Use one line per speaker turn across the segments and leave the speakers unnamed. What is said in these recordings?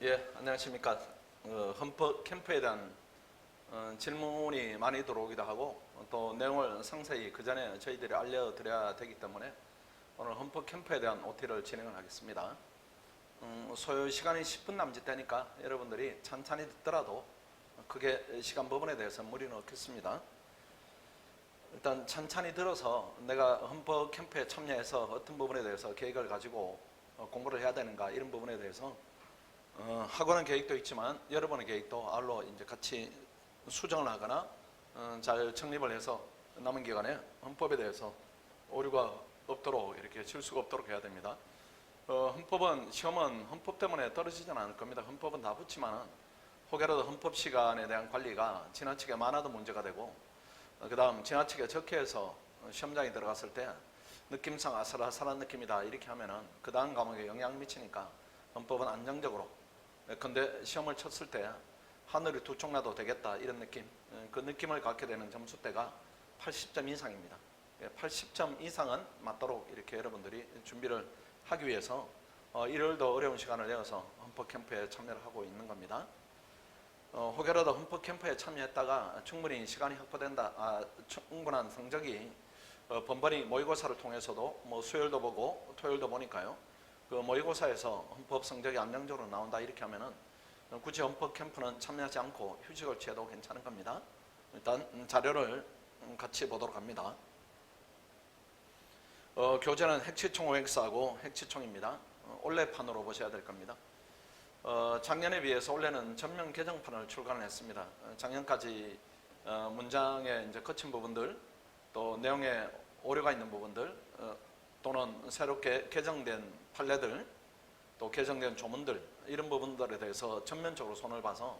예, 안녕하십니까. 헌법 캠프에 대한 질문이 많이 들어오기도 하고 또 내용을 상세히 그 전에 저희들이 알려드려야 되기 때문에 오늘 헌법 캠프에 대한 OT를 진행을 하겠습니다. 소요 시간이 10분 남짓 되니까 여러분들이 천천히 듣더라도 크게 시간 부분에 대해서 무리는 없겠습니다. 일단 천천히 들어서 내가 헌법 캠프에 참여해서 어떤 부분에 대해서 계획을 가지고 공부를 해야 되는가 이런 부분에 대해서 하고는 계획도 있지만 여러분의 계획도 알로 이제 같이 수정을 하거나 잘 정립을 해서 남은 기간에 헌법에 대해서 오류가 없도록 이렇게 실수가 없도록 해야 됩니다. 헌법은 시험은 헌법 때문에 떨어지지는 않을 겁니다. 헌법은 다 붙지만 혹여라도 헌법 시간에 대한 관리가 지나치게 많아도 문제가 되고 그 다음 지나치게 적게 해서 시험장에 들어갔을 때 느낌상 아슬아슬한 느낌이다 이렇게 하면은 그 다음 과목에 영향을 미치니까 헌법은 안정적으로 근데 시험을 쳤을 때 하늘이 두 쪽 나도 되겠다 이런 느낌, 그 느낌을 갖게 되는 점수대가 80점 이상입니다. 80점 이상은 맞도록 이렇게 여러분들이 준비를 하기 위해서 일요일도 어려운 시간을 내어서 헌법 캠프에 참여를 하고 있는 겁니다. 혹여라도 헌법 캠프에 참여했다가 충분히 시간이 확보된다, 충분한 성적이 번번이 모의고사를 통해서도 뭐 수요일도 보고 토요일도 보니까요. 그 모의고사에서 헌법 성적이 안정적으로 나온다 이렇게 하면은 굳이 헌법 캠프는 참여하지 않고 휴직을 취해도 괜찮은 겁니다. 일단 자료를 같이 보도록 합니다. 교재는 핵치총 OX하고 핵치총입니다. 올해판으로 보셔야 될 겁니다. 작년에 비해서 올해는 전면 개정판을 출간을 했습니다. 작년까지 문장의 이제 거친 부분들, 또 내용에 오류가 있는 부분들, 또는 새롭게 개정된 판례들, 또 개정된 조문들 이런 부분들에 대해서 전면적으로 손을 봐서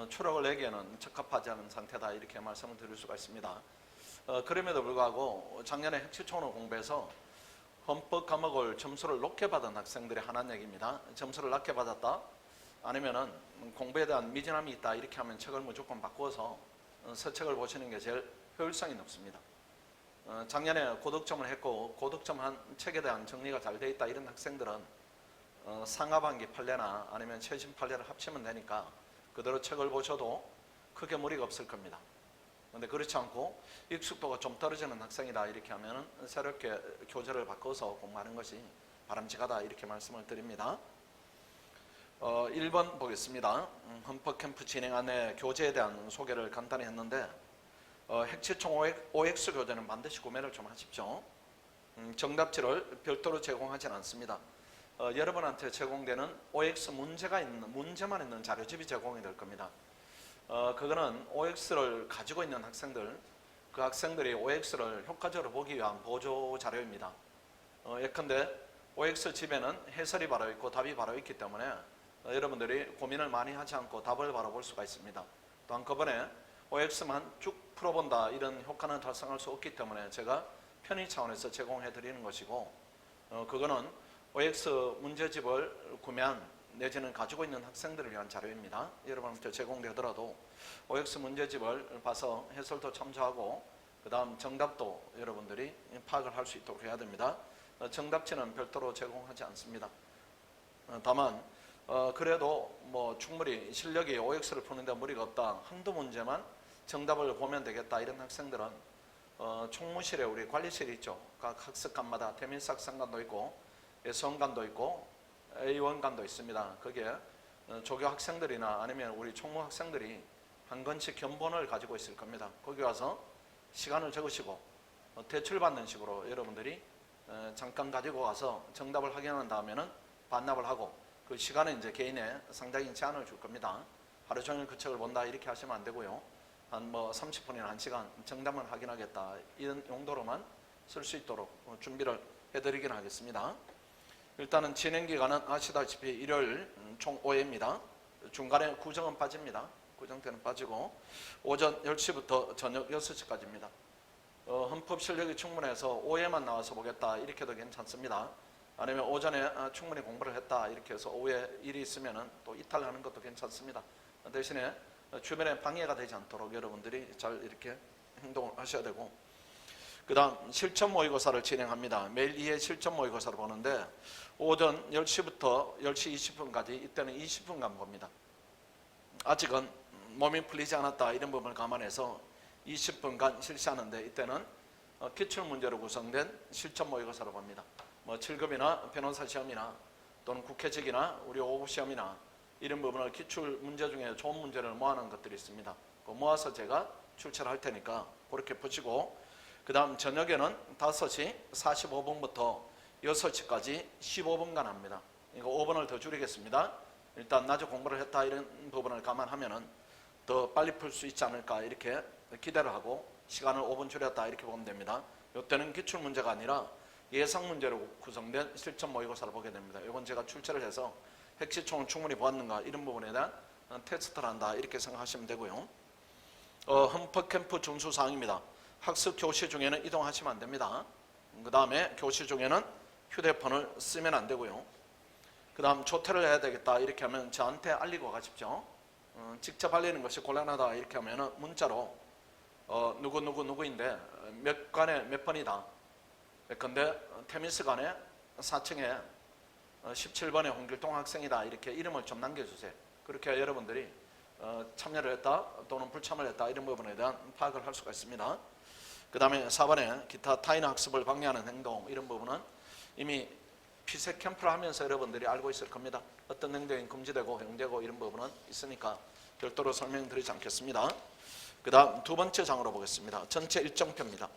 추록을 내기에는 적합하지 않은 상태다 이렇게 말씀을 드릴 수가 있습니다. 그럼에도 불구하고 작년에 핵치총을 공부해서 헌법 과목을 점수를 높게 받은 학생들이 하나는 얘기입니다. 점수를 낮게 받았다 아니면은 공부에 대한 미진함이 있다 이렇게 하면 책을 무조건 바꾸어서 새 책을 보시는 게 제일 효율성이 높습니다. 작년에 고득점을 했고 고득점한 책에 대한 정리가 잘 되어 있다 이런 학생들은 상하반기 판례나 아니면 최신 판례를 합치면 되니까 그대로 책을 보셔도 크게 무리가 없을 겁니다. 그런데 그렇지 않고 익숙도가 좀 떨어지는 학생이다 이렇게 하면 새롭게 교재를 바꿔서 공부하는 것이 바람직하다 이렇게 말씀을 드립니다. 1번 보겠습니다. 헌법 캠프 진행 안에 교재에 대한 소개를 간단히 했는데 핵치총 OX 교재는 반드시 구매를 좀 하십시오. 정답지를 별도로 제공하지는 않습니다. 여러분한테 제공되는 OX 문제만 있는 자료집이 제공이 될 겁니다. 그거는 OX를 가지고 있는 학생들, 그 학생들이 OX를 효과적으로 보기 위한 보조 자료입니다. 예컨대 OX 집에는 해설이 바로 있고 답이 바로 있기 때문에 여러분들이 고민을 많이 하지 않고 답을 바로 볼 수가 있습니다. 또 한꺼번에 OX만 쭉 풀어본다 이런 효과는 달성할 수 없기 때문에 제가 편의 차원에서 제공해 드리는 것이고 그거는 OX 문제집을 구매한 내지는 가지고 있는 학생들을 위한 자료입니다. 여러분한테 제공되더라도 OX 문제집을 봐서 해설도 참조하고 그 다음 정답도 여러분들이 파악을 할 수 있도록 해야 됩니다. 정답지는 별도로 제공하지 않습니다. 다만 그래도 뭐 충분히 실력이 OX를 푸는데 무리가 없다, 한두 문제만 정답을 보면 되겠다 이런 학생들은 총무실에 우리 관리실이 있죠. 각 학습관마다 대민사학상관도 있고 예수원관도 있고 A원관도 있습니다. 거기에 조교 학생들이나 아니면 우리 총무 학생들이 한 권씩 견본을 가지고 있을 겁니다. 거기 와서 시간을 적으시고 대출받는 식으로 여러분들이 잠깐 가지고 와서 정답을 확인한 다음에는 반납을 하고 그 시간에 이제 개인의 상당히 제한을 줄 겁니다. 하루 종일 그 책을 본다 이렇게 하시면 안 되고요. 한 뭐 30분이나 1시간 정답만 확인하겠다 이런 용도로만 쓸 수 있도록 준비를 해드리긴 하겠습니다. 일단은 진행기간은 아시다시피 일요일 총 5회입니다. 중간에 구정은 빠집니다. 구정 때는 빠지고 오전 10시부터 저녁 6시까지입니다. 헌법 실력이 충분해서 5회만 나와서 보겠다 이렇게도 괜찮습니다. 아니면 오전에 충분히 공부를 했다 이렇게 해서 오후에 일이 있으면 또 이탈하는 것도 괜찮습니다. 대신에 주변에 방해가 되지 않도록 여러분들이 잘 이렇게 행동을 하셔야 되고 그 다음 실전 모의고사를 진행합니다. 매일 2회 실전 모의고사를 보는데 오전 10시부터 10시 20분까지 이때는 20분간 봅니다. 아직은 몸이 풀리지 않았다 이런 부분을 감안해서 20분간 실시하는데 이때는 기출문제로 구성된 실전 모의고사로 봅니다. 뭐 7급이나 변호사 시험이나 또는 국회직이나 우리 5급 시험이나 이런 부분을 기출 문제 중에 좋은 문제를 모아놓은 것들이 있습니다. 모아서 제가 출제를 할 테니까 그렇게 보시고, 그 다음 저녁에는 5시 45분부터 6시까지 15분간 합니다. 이거 5분을 더 줄이겠습니다. 일단 낮에 공부를 했다 이런 부분을 감안하면은 더 빨리 풀 수 있지 않을까 이렇게 기대를 하고 시간을 5분 줄였다 이렇게 보면 됩니다. 이때는 기출 문제가 아니라 예상 문제로 구성된 실전 모의고사를 보게 됩니다. 이건 제가 출제를 해서 핵시총을 충분히 보았는가 이런 부분에 대한 테스트를 한다 이렇게 생각하시면 되고요. 험법 캠프 준수사항입니다. 학습 교시 중에는 이동하시면 안 됩니다. 그 다음에 교시 중에는 휴대폰을 쓰면 안 되고요. 그 다음 조퇴를 해야 되겠다 이렇게 하면 저한테 알리고 가십시오. 직접 알리는 것이 곤란하다 이렇게 하면 문자로 누구인데 몇 관에 몇 번이다. 근데 테미스관에 4층에 17번의 홍길동 학생이다 이렇게 이름을 좀 남겨주세요. 그렇게 여러분들이 참여를 했다 또는 불참을 했다 이런 부분에 대한 파악을 할 수가 있습니다. 그 다음에 4번에 기타 타인 학습을 방해하는 행동 이런 부분은 이미 피세 캠프를 하면서 여러분들이 알고 있을 겁니다. 어떤 행동이 금지되고 허용되고 이런 부분은 있으니까 별도로 설명드리지 않겠습니다. 그 다음 두 번째 장으로 보겠습니다. 전체 일정표입니다.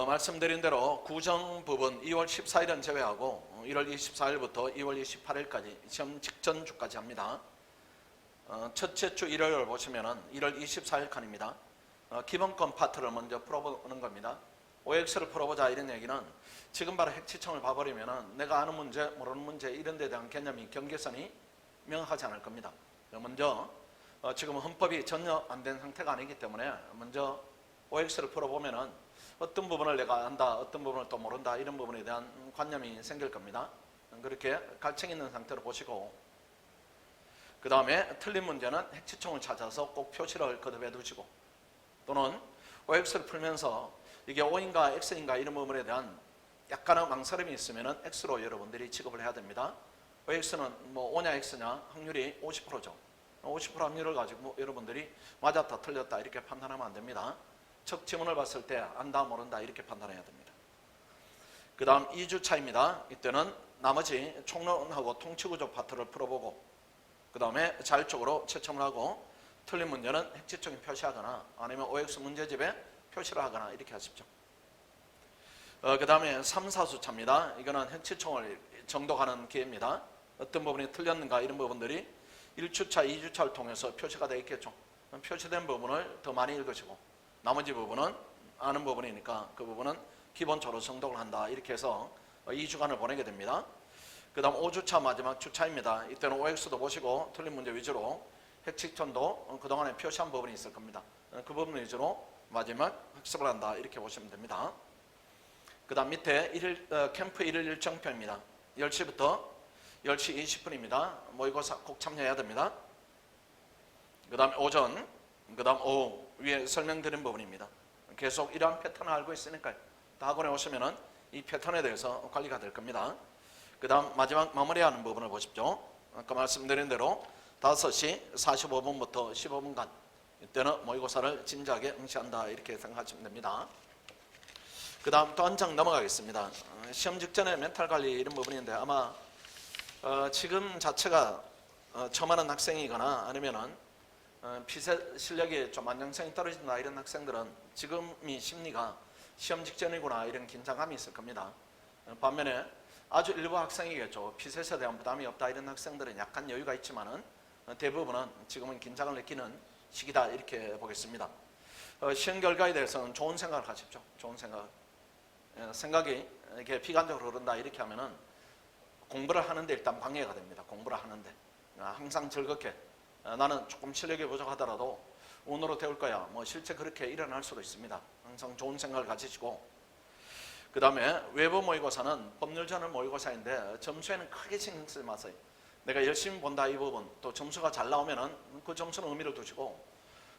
말씀드린 대로 구정 부분 2월 14일은 제외하고 1월 24일부터 2월 28일까지 시험 직전 주까지 합니다. 첫째 주 일요일 보시면은 1월 24일 칸입니다. 기본권 파트를 먼저 풀어보는 겁니다. OX를 풀어보자 이런 얘기는 지금 바로 핵지청을 봐버리면은 내가 아는 문제 모르는 문제 이런 데 대한 개념이 경계선이 명확하지 않을 겁니다. 먼저 지금 헌법이 전혀 안 된 상태가 아니기 때문에 먼저 OX를 풀어보면은 어떤 부분을 내가 안다 어떤 부분을 또 모른다 이런 부분에 대한 관념이 생길 겁니다. 그렇게 갈증 있는 상태로 보시고, 그 다음에 틀린 문제는 핵지총을 찾아서 꼭 표시를 거듭해 두시고, 또는 OX를 풀면서 이게 O인가 X인가 이런 부분에 대한 약간의 망설임이 있으면 X로 여러분들이 취급을 해야 됩니다. OX는 뭐 O냐 X냐 확률이 50%죠. 50% 확률을 가지고 여러분들이 맞았다 틀렸다 이렇게 판단하면 안 됩니다. 첫 지문을 봤을 때 안다 모른다 이렇게 판단해야 됩니다. 그 다음 2주차입니다. 이때는 나머지 총론하고 통치구조 파트를 풀어보고, 그 다음에 자율적으로 채점을 하고 틀린 문제는 핵지총에 표시하거나 아니면 OX 문제집에 표시를 하거나 이렇게 하십시오. 그 다음에 3, 4수차입니다. 이거는 핵지총을 정독하는 기회입니다. 어떤 부분이 틀렸는가 이런 부분들이 1주차, 2주차를 통해서 표시가 되어 있겠죠. 표시된 부분을 더 많이 읽으시고 나머지 부분은 아는 부분이니까 그 부분은 기본적으로 정독을 한다 이렇게 해서 2주간을 보내게 됩니다. 그 다음 5주차 마지막 주차입니다. 이때는 OX도 보시고 틀린 문제 위주로 핵지총도 그동안에 표시한 부분이 있을 겁니다. 그 부분 위주로 마지막 학습을 한다 이렇게 보시면 됩니다. 그 다음 밑에 캠프 1일 일정표입니다. 10시부터 10시 20분입니다. 모의고사 꼭 참여해야 됩니다. 그 다음에 오전, 그 다음 오후 위에 설명드린 부분입니다. 계속 이러한 패턴을 알고 있으니까요. 학원에 오시면은 이 패턴에 대해서 관리가 될 겁니다. 그 다음 마지막 마무리하는 부분을 보십시오. 아까 말씀드린 대로 5시 45분부터 15분간 이때는 모의고사를 진지하게 응시한다 이렇게 생각하시면 됩니다. 그 다음 또 한 장 넘어가겠습니다. 시험 직전에 멘탈 관리 이런 부분인데 아마 지금 자체가 처음 하는 학생이거나 아니면은 피세 실력이 좀 안정성이 떨어진다 이런 학생들은 지금이 심리가 시험 직전이구나 이런 긴장감이 있을 겁니다. 반면에 아주 일부 학생이겠죠. 피셋에 대한 부담이 없다 이런 학생들은 약간 여유가 있지만은 대부분은 지금은 긴장을 느끼는 시기다 이렇게 보겠습니다. 시험 결과에 대해서는 좋은 생각을 하십시오. 좋은 생각. 생각이 이렇게 비관적으로 흐른다 이렇게 하면은 공부를 하는데 일단 방해가 됩니다. 공부를 하는데 항상 즐겁게 나는 조금 실력이 부족하더라도 운으로 태울 거야. 뭐 실제 그렇게 일어날 수도 있습니다. 항상 좋은 생각을 가지시고, 그 다음에 외부 모의고사는 법률 전문 모의고사인데 점수에는 크게 신경 쓰지 마세요. 내가 열심히 본다 이 부분 또 점수가 잘 나오면은 그 점수는 의미를 두시고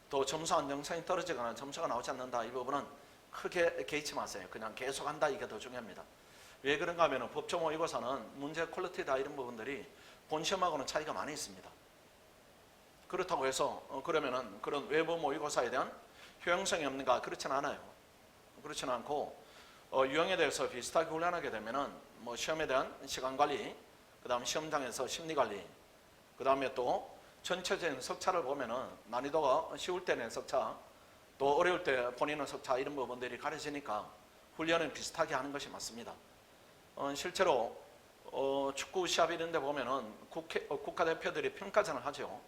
또 점수 안정성이 떨어지거나 점수가 나오지 않는다, 이 부분은 크게 개의치 마세요. 그냥 계속한다, 이게 더 중요합니다. 왜 그런가 하면 법조 모의고사는 문제 퀄리티다, 이런 부분들이 본 시험하고는 차이가 많이 있습니다. 그렇다고 해서 그러면은 그런 외부 모의고사에 대한 효용성이 없는가? 그렇진 않아요. 그렇진 않고 유형에 대해서 비슷하게 훈련하게 되면은 뭐 시험에 대한 시간 관리, 그 다음 시험장에서 심리 관리, 그 다음에 또 전체적인 석차를 보면은 난이도가 쉬울 때는 석차, 또 어려울 때 본인은 석차, 이런 부분들이 가려지니까 훈련은 비슷하게 하는 것이 맞습니다. 실제로 축구 시합 이런 데 보면은 국가대표들이 평가전을 하죠.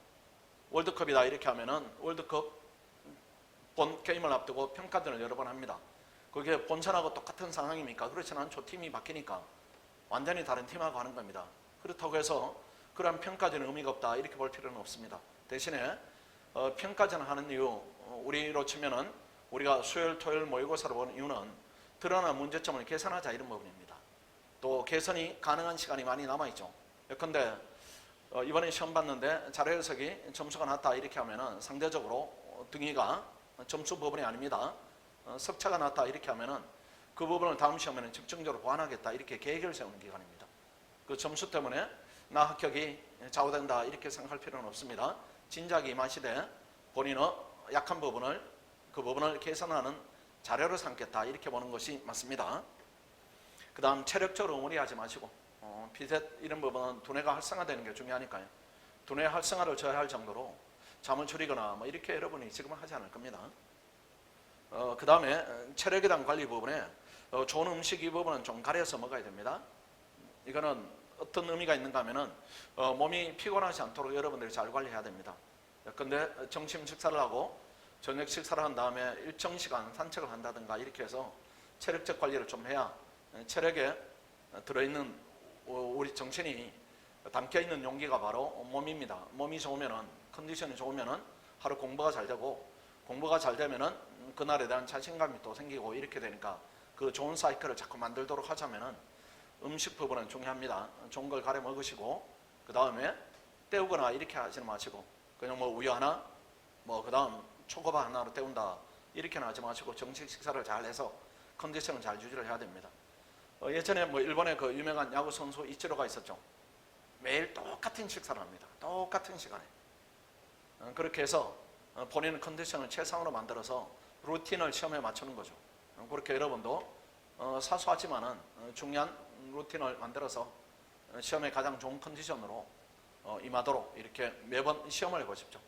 월드컵이다 이렇게 하면은 월드컵 본 게임을 앞두고 평가전을 여러 번 합니다. 그게 본선하고 똑같은 상황입니까? 그렇지는 않죠. 팀이 바뀌니까 완전히 다른 팀하고 하는 겁니다. 그렇다고 해서 그러한 평가전은 의미가 없다, 이렇게 볼 필요는 없습니다. 대신에 평가전을 하는 이유, 우리로 치면은 우리가 수요일 토요일 모의고사를 보는 이유는 드러난 문제점을 개선하자, 이런 부분입니다. 또 개선이 가능한 시간이 많이 남아있죠. 예컨대 이번에 시험 봤는데 자료 해석이 점수가 낮다, 이렇게 하면은 상대적으로 등위가 점수 부분이 아닙니다. 석차가 낮다, 이렇게 하면은 그 부분을 다음 시험에는 집중적으로 보완하겠다, 이렇게 계획을 세우는 기간입니다. 그 점수 때문에 나 합격이 좌우된다, 이렇게 생각할 필요는 없습니다. 진작에 임하시되 본인의 약한 부분을, 그 부분을 개선하는 자료로 삼겠다, 이렇게 보는 것이 맞습니다. 그 다음 체력적으로 무리하지 마시고 피셋 이런 부분은 두뇌가 활성화되는 게 중요하니까요. 두뇌 활성화를 저해할 정도로 잠을 줄이거나 뭐 이렇게 여러분이 지금은 하지 않을 겁니다. 그 다음에 체력에 대한 관리 부분에 좋은 음식 이 부분은 좀 가려서 먹어야 됩니다. 이거는 어떤 의미가 있는가 하면은 몸이 피곤하지 않도록 여러분들이 잘 관리해야 됩니다. 근데 점심 식사를 하고 저녁 식사를 한 다음에 일정 시간 산책을 한다든가 이렇게 해서 체력적 관리를 좀 해야 체력에 들어있는 우리 정신이 담겨있는 용기가 바로 몸입니다. 몸이 좋으면은, 컨디션이 좋으면은 하루 공부가 잘 되고, 공부가 잘 되면은 그날에 대한 자신감이 또 생기고, 이렇게 되니까 그 좋은 사이클을 자꾸 만들도록 하자면은 음식 부분은 중요합니다. 좋은 걸 가려 먹으시고, 그 다음에 때우거나 이렇게 하지 마시고, 그냥 뭐 우유 하나, 뭐 그 다음 초코바 하나로 때운다, 이렇게는 하지 마시고 정식 식사를 잘 해서 컨디션을 잘 유지를 해야 됩니다. 예전에 뭐 일본의 그 유명한 야구 선수 이치로가 있었죠. 매일 똑같은 식사를 합니다. 똑같은 시간에. 그렇게 해서 본인의 컨디션을 최상으로 만들어서 루틴을 시험에 맞추는 거죠. 그렇게 여러분도 사소하지만은 중요한 루틴을 만들어서 시험에 가장 좋은 컨디션으로 임하도록 이렇게 매번 시험을 해보십시오.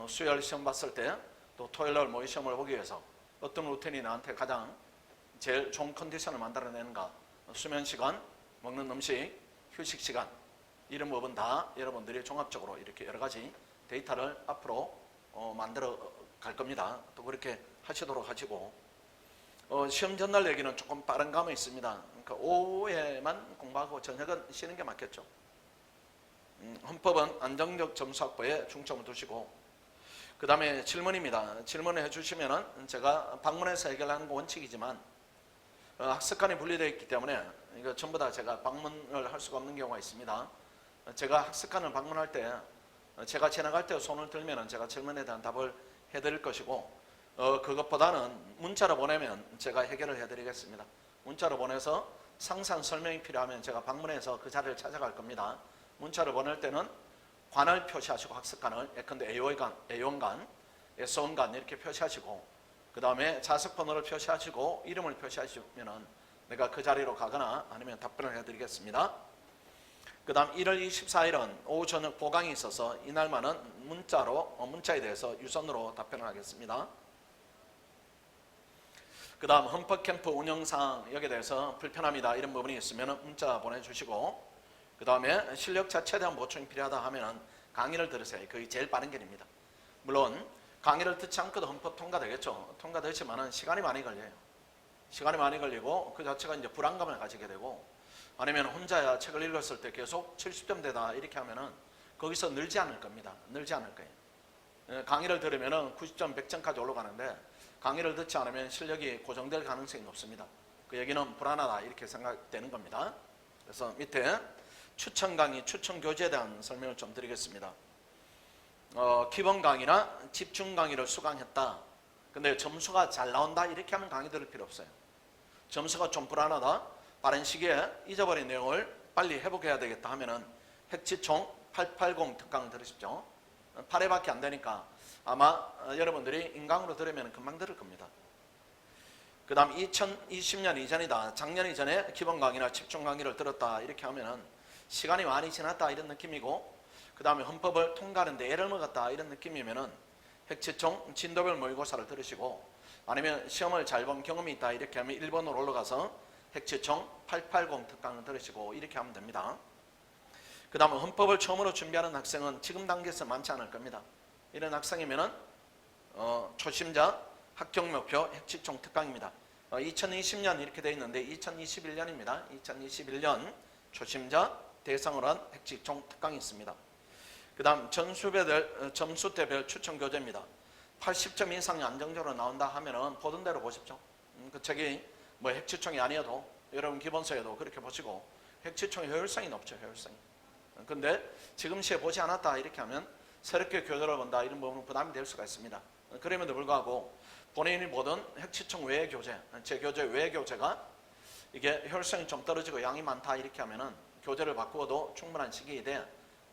수요일 시험 봤을 때 또 토요일날 모의 시험을 보기 위해서 어떤 루틴이 나한테 가장 제일 좋은 컨디션을 만들어내는가, 수면 시간, 먹는 음식, 휴식 시간, 이런 부분 다 여러분들이 종합적으로 이렇게 여러 가지 데이터를 앞으로 만들어 갈 겁니다. 또 그렇게 하시도록 하시고, 시험 전날 얘기는 조금 빠른 감이 있습니다. 그러니까 오후에만 공부하고 저녁은 쉬는 게 맞겠죠. 헌법은 안정적 점수 확보에 중점을 두시고, 그 다음에 질문입니다. 질문을 해주시면은 제가 방문해서 해결하는 건 원칙이지만 학습관이 분리되어 있기 때문에 이거 전부 다 제가 방문을 할 수가 없는 경우가 있습니다. 제가 학습관을 방문할 때 제가 지나갈 때 손을 들면은 제가 질문에 대한 답을 해드릴 것이고, 그것보다는 문자로 보내면 제가 해결을 해드리겠습니다. 문자로 보내서 상세한 설명이 필요하면 제가 방문해서 그 자리를 찾아갈 겁니다. 문자를 보낼 때는 관을 표시하시고, 학습관을 예컨대 A1관, S1관 이렇게 표시하시고, 그 다음에 좌석번호를 표시하시고 이름을 표시하시면은 내가 그 자리로 가거나 아니면 답변을 해드리겠습니다. 그 다음 1월 24일은 오후 저녁 보강이 있어서 이날만은 문자에 대해서 유선으로 답변을 하겠습니다. 그 다음 헌법캠프 운영상 여기에 대해서 불편합니다, 이런 부분이 있으면 문자 보내주시고, 그 다음에 실력자 최대한 보충이 필요하다 하면 강의를 들으세요. 그게 제일 빠른 길입니다. 물론 강의를 듣지 않고도 헌법 통과되겠죠. 통과되지만은 시간이 많이 걸려요. 시간이 많이 걸리고 그 자체가 이제 불안감을 가지게 되고, 아니면 혼자야 책을 읽었을 때 계속 70점 대다 이렇게 하면은 거기서 늘지 않을 겁니다. 늘지 않을 거예요. 강의를 들으면은 90점, 100점까지 올라가는데 강의를 듣지 않으면 실력이 고정될 가능성이 높습니다. 그 얘기는 불안하다 이렇게 생각되는 겁니다. 그래서 밑에 추천 강의, 추천 교재에 대한 설명을 좀 드리겠습니다. 기본 강의나 집중 강의를 수강했다. 근데 점수가 잘 나온다 이렇게 하면 강의 들을 필요 없어요. 점수가 좀 불안하다. 빠른 시기에 잊어버린 내용을 빨리 회복해야 되겠다 하면은 핵지총 880 특강을 들으십시오. 8회밖에 안 되니까 아마 여러분들이 인강으로 들으면 금방 들을 겁니다. 그 다음 2020년 이전이다. 작년 이전에 기본 강의나 집중 강의를 들었다 이렇게 하면은 시간이 많이 지났다 이런 느낌이고, 그 다음에 헌법을 통과하는데 애를 먹었다 이런 느낌이면은 핵지총 진도별 모의고사를 들으시고, 아니면 시험을 잘 본 경험이 있다 이렇게 하면 일본으로 올라가서 핵지총 880 특강을 들으시고 이렇게 하면 됩니다. 그 다음에 헌법을 처음으로 준비하는 학생은 지금 단계에서 많지 않을 겁니다. 이런 학생이면은 초심자 합격 목표 핵지총 특강입니다. 2020년 이렇게 되어 있는데 2021년입니다. 2021년 초심자 대상으로 한 핵지총 특강이 있습니다. 그 다음 점수대별 추천 교재입니다. 80점 이상이 안정적으로 나온다 하면은 보던 대로 보십시오. 그 책이 뭐 핵지총이 아니어도 여러분 기본서에도 그렇게 보시고, 핵지총의 효율성이 높죠. 효율성이. 근데 지금 시에 보지 않았다 이렇게 하면 새롭게 교재를 본다 이런 부분은 부담이 될 수가 있습니다. 그럼에도 불구하고 본인이 보던 핵지총 외의 교재, 제 교재 외의 교재가 이게 효율성이 좀 떨어지고 양이 많다 이렇게 하면은 교재를 바꾸어도 충분한 시기이되,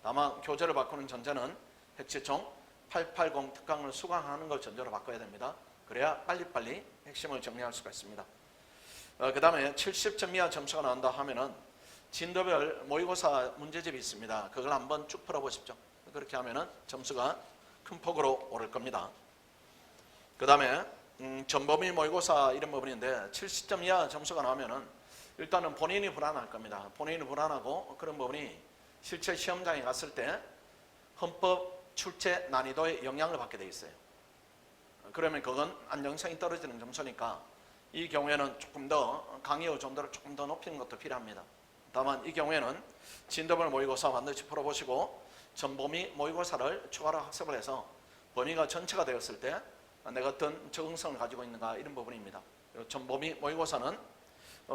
다만 교재를 바꾸는 전제는 핵지총 880 특강을 수강하는 걸 전제로 바꿔야 됩니다. 그래야 빨리빨리 핵심을 정리할 수가 있습니다. 그 다음에 70점 이하 점수가 나온다 하면은 진도별 모의고사 문제집이 있습니다. 그걸 한번 쭉 풀어보십시오. 그렇게 하면은 점수가 큰 폭으로 오를 겁니다. 그 다음에 전범위 모의고사 이런 부분인데 70점 이하 점수가 나오면은 일단은 본인이 불안할 겁니다. 본인이 불안하고 그런 부분이 실제 시험장에 갔을 때 헌법 출제 난이도에 영향을 받게 돼 있어요. 그러면 그건 안정성이 떨어지는 점수니까 이 경우에는 조금 더 강의 정도를 조금 더 높이는 것도 필요합니다. 다만 이 경우에는 진도별 모의고사 반드시 풀어보시고 전범위 모의고사를 추가로 학습을 해서 범위가 전체가 되었을 때 내가 어떤 적응성을 가지고 있는가 이런 부분입니다. 전범위 모의고사는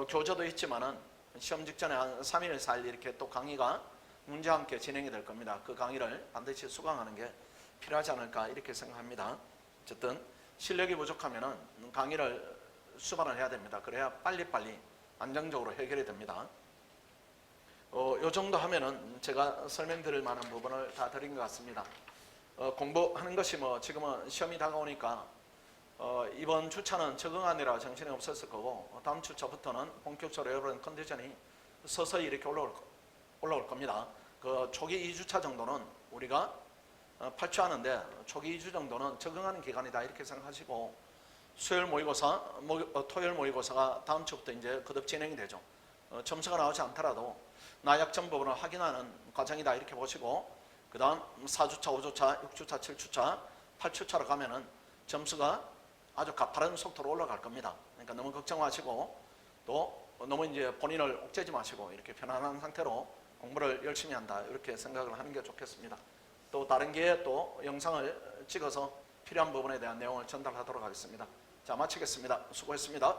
교재도 있지만은 시험 직전에 한 3일, 4일 이렇게 또 강의가 문제와 함께 진행이 될 겁니다. 그 강의를 반드시 수강하는 게 필요하지 않을까 이렇게 생각합니다. 어쨌든 실력이 부족하면은 강의를 수반을 해야 됩니다. 그래야 빨리빨리 안정적으로 해결이 됩니다. 요 정도 하면은 제가 설명드릴 만한 부분을 다 드린 것 같습니다. 공부하는 것이 뭐 지금은 시험이 다가오니까 이번 주차는 적응하느라 정신이 없었을 거고, 다음 주차부터는 본격적으로 여러분 컨디션이 서서히 이렇게 올라올 겁니다. 그 초기 2주차 정도는 우리가 8주 하는데 초기 2주 정도는 적응하는 기간이다 이렇게 생각하시고, 수요일 모의고사, 토요일 모의고사가 다음 주부터 이제 거듭 진행이 되죠. 점수가 나오지 않더라도 나약점 부분을 확인하는 과정이다 이렇게 보시고, 그 다음 4주차, 5주차, 6주차, 7주차, 8주차로 가면은 점수가 아주 가파른 속도로 올라갈 겁니다. 그러니까 너무 걱정 마시고 또 너무 이제 본인을 옥죄지 마시고 이렇게 편안한 상태로 공부를 열심히 한다 이렇게 생각을 하는 게 좋겠습니다. 또 다른 기회에 또 영상을 찍어서 필요한 부분에 대한 내용을 전달하도록 하겠습니다. 자, 마치겠습니다. 수고했습니다.